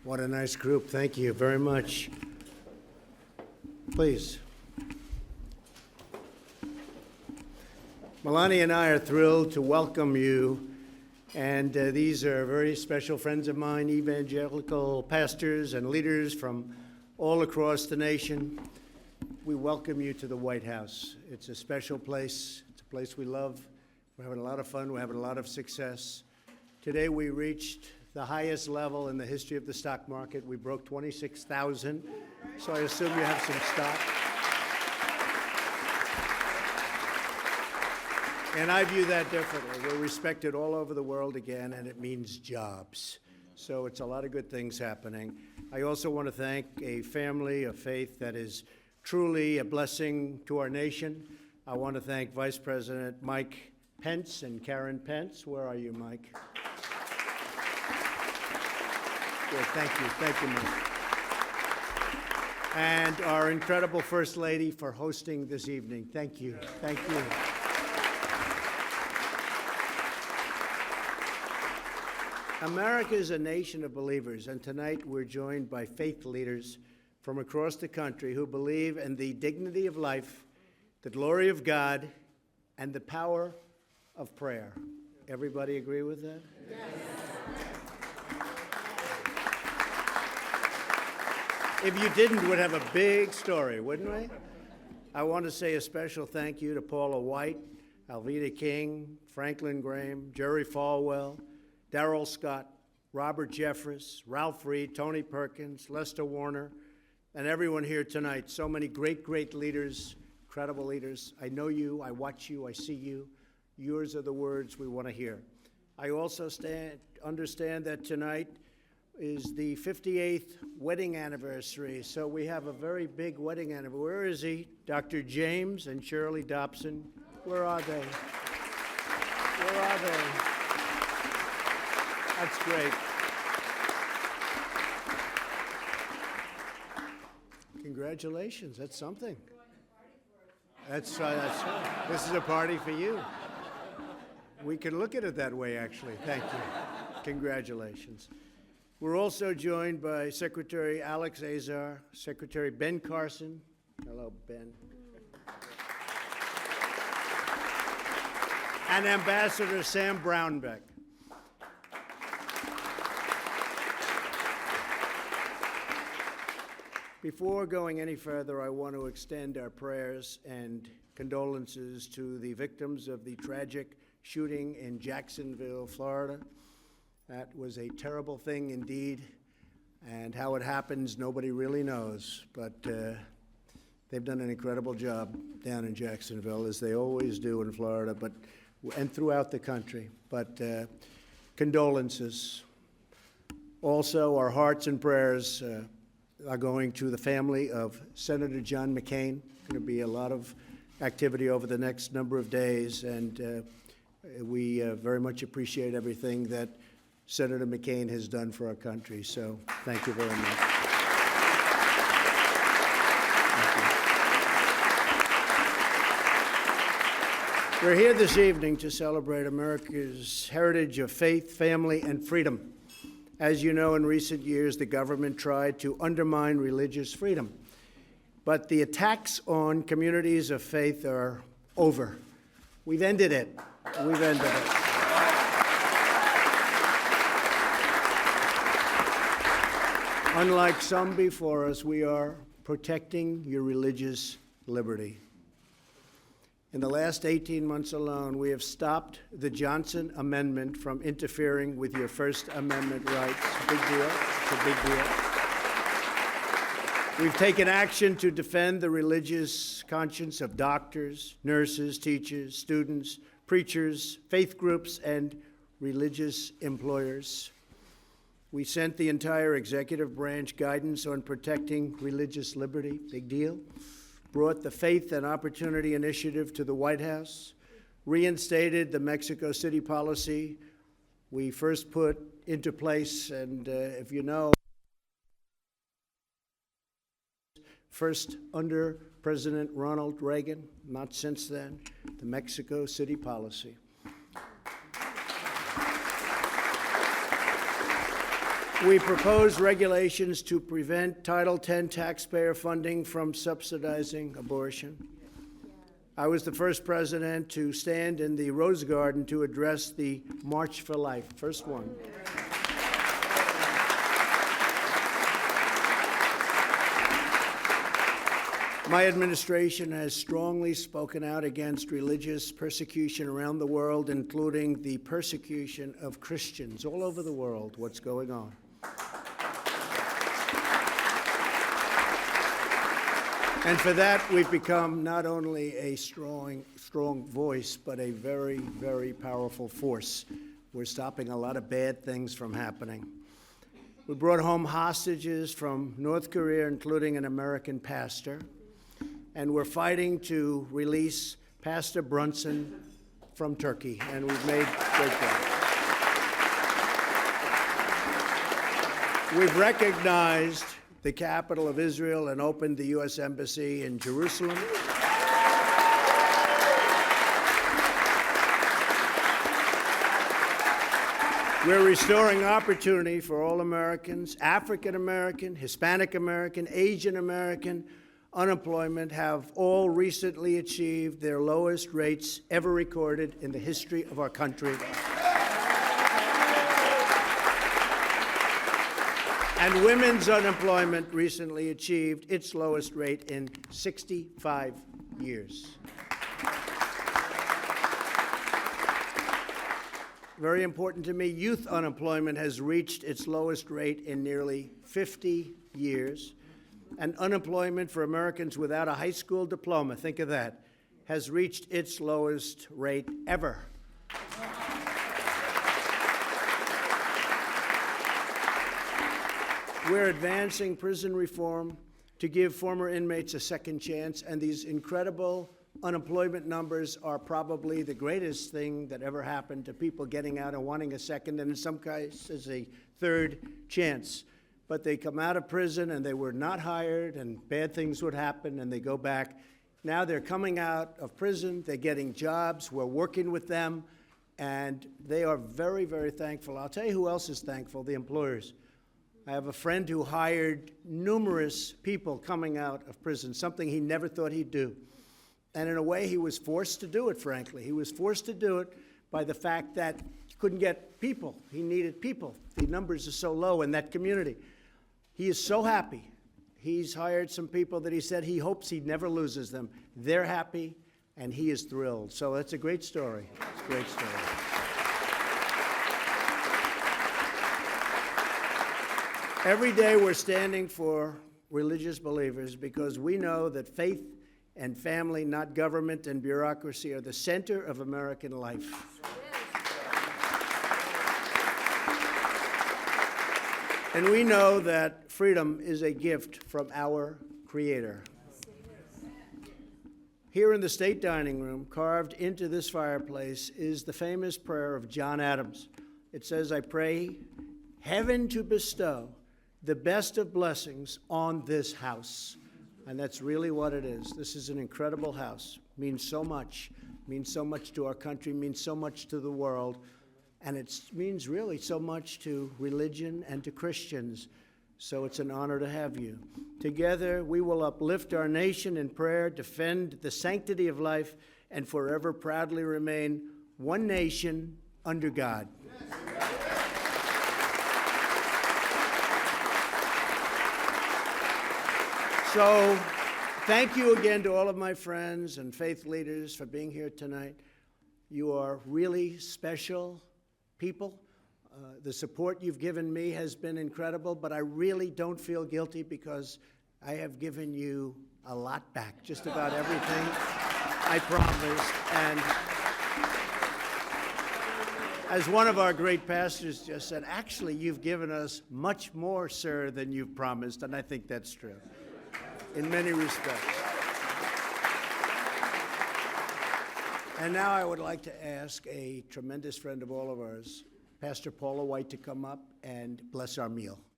What a nice group. Thank you very much. Please. Melania and I are thrilled to welcome you, and these are very special friends of mine, evangelical pastors and leaders from all across the nation. We welcome you to the White House. It's a special place. It's a place we love. We're having a lot of fun. We're having a lot of success. Today we reached the highest level in the history of the stock market. We broke 26,000, so I assume you have some stock. And I view that differently. We're respected all over the world again, and it means jobs. So it's a lot of good things happening. I also want to thank a family of faith that is truly a blessing to our nation. I want to thank Vice President Mike Pence and Karen Pence. Where are you, Mike? Good, thank you, Mike. And our incredible First Lady for hosting this evening. Thank you. America is a nation of believers, and tonight we're joined by faith leaders from across the country who believe in the dignity of life, the glory of God, and the power of prayer. Everybody agree with that? Yes. If you didn't, we'd have a big story, wouldn't we? I want to say a special thank you to Paula White, Alveda King, Franklin Graham, Jerry Falwell, Darrell Scott, Robert Jeffress, Ralph Reed, Tony Perkins, Lester Warner, and everyone here tonight. So many great leaders, incredible leaders. I know you, I watch you, I see you. Yours are the words we want to hear. I also understand that tonight is the 58th wedding anniversary, so we have a very big wedding anniversary. Where is he? Dr. James and Shirley Dobson. Where are they? That's great. Congratulations, that's something. That's right. This is a party for you. We can look at it that way, actually. Thank you. Congratulations. We're also joined by Secretary Alex Azar, Secretary Ben Carson. Hello, Ben. And Ambassador Sam Brownback. Before going any further, I want to extend our prayers and condolences to the victims of the tragic shooting in Jacksonville, Florida. That was a terrible thing indeed, and how it happens, nobody really knows, but they've done an incredible job down in Jacksonville, as they always do in Florida, and throughout the country. But condolences. Also, our hearts and prayers are going to the family of Senator John McCain. Going to be a lot of activity over the next number of days, and we very much appreciate everything that Senator McCain has done for our country. So thank you very much. We're here this evening to celebrate America's heritage of faith, family, and freedom. As you know, in recent years, the government tried to undermine religious freedom. But the attacks on communities of faith are over. We've ended it. Unlike some before us, we are protecting your religious liberty. In the last 18 months alone, we have stopped the Johnson Amendment from interfering with your First Amendment rights. Big deal. It's a big deal. We've taken action to defend the religious conscience of doctors, nurses, teachers, students, preachers, faith groups, and religious employers. We sent the entire executive branch guidance on protecting religious liberty. Big deal. Brought the Faith and Opportunity Initiative to the White House, reinstated the Mexico City policy we first put into place, and if you know, first under President Ronald Reagan, not since then, the Mexico City policy. We propose regulations to prevent Title X taxpayer funding from subsidizing abortion. I was the first president to stand in the Rose Garden to address the March for Life, first one. My administration has strongly spoken out against religious persecution around the world, including the persecution of Christians all over the world. What's going on? And for that, we've become not only a strong voice, but a very, very powerful force. We're stopping a lot of bad things from happening. We brought home hostages from North Korea, including an American pastor. And we're fighting to release Pastor Brunson from Turkey, and we've made great progress. We've recognized the capital of Israel and opened the U.S. Embassy in Jerusalem. We're restoring opportunity for all Americans, African American, Hispanic American, Asian American. Unemployment have all recently achieved their lowest rates ever recorded in the history of our country. And women's unemployment recently achieved its lowest rate in 65 years. Very important to me, youth unemployment has reached its lowest rate in nearly 50 years. And unemployment for Americans without a high school diploma, think of that, has reached its lowest rate ever. We're advancing prison reform to give former inmates a second chance, and these incredible unemployment numbers are probably the greatest thing that ever happened to people getting out and wanting a second, and in some cases, a third chance. But they come out of prison and they were not hired and bad things would happen and they go back. Now they're coming out of prison, they're getting jobs, we're working with them, and they are very, very thankful. I'll tell you who else is thankful, the employers. I have a friend who hired numerous people coming out of prison, something he never thought he'd do. And in a way, he was forced to do it, frankly. He was forced to do it by the fact that he couldn't get people. He needed people. The numbers are so low in that community. He is so happy. He's hired some people that he said he hopes he never loses them. They're happy, and he is thrilled. So that's a great story. It's a great story. Every day we're standing for religious believers because we know that faith and family, not government and bureaucracy, are the center of American life. And we know that freedom is a gift from our Creator. Here in the state dining room, carved into this fireplace, is the famous prayer of John Adams. It says, "I pray heaven to bestow the best of blessings on this house." And that's really what it is. This is an incredible house. It means so much to our country, means so much to the world. And it means really so much to religion and to Christians. So it's an honor to have you. Together, we will uplift our nation in prayer, defend the sanctity of life, and forever proudly remain one nation under God. So thank you again to all of my friends and faith leaders for being here tonight. You are really special people. The support you've given me has been incredible, but I really don't feel guilty because I have given you a lot back, just about everything I promised. And as one of our great pastors just said, actually, you've given us much more, sir, than you've promised, and I think that's true in many respects. And now I would like to ask a tremendous friend of all of ours, Pastor Paula White, to come up and bless our meal.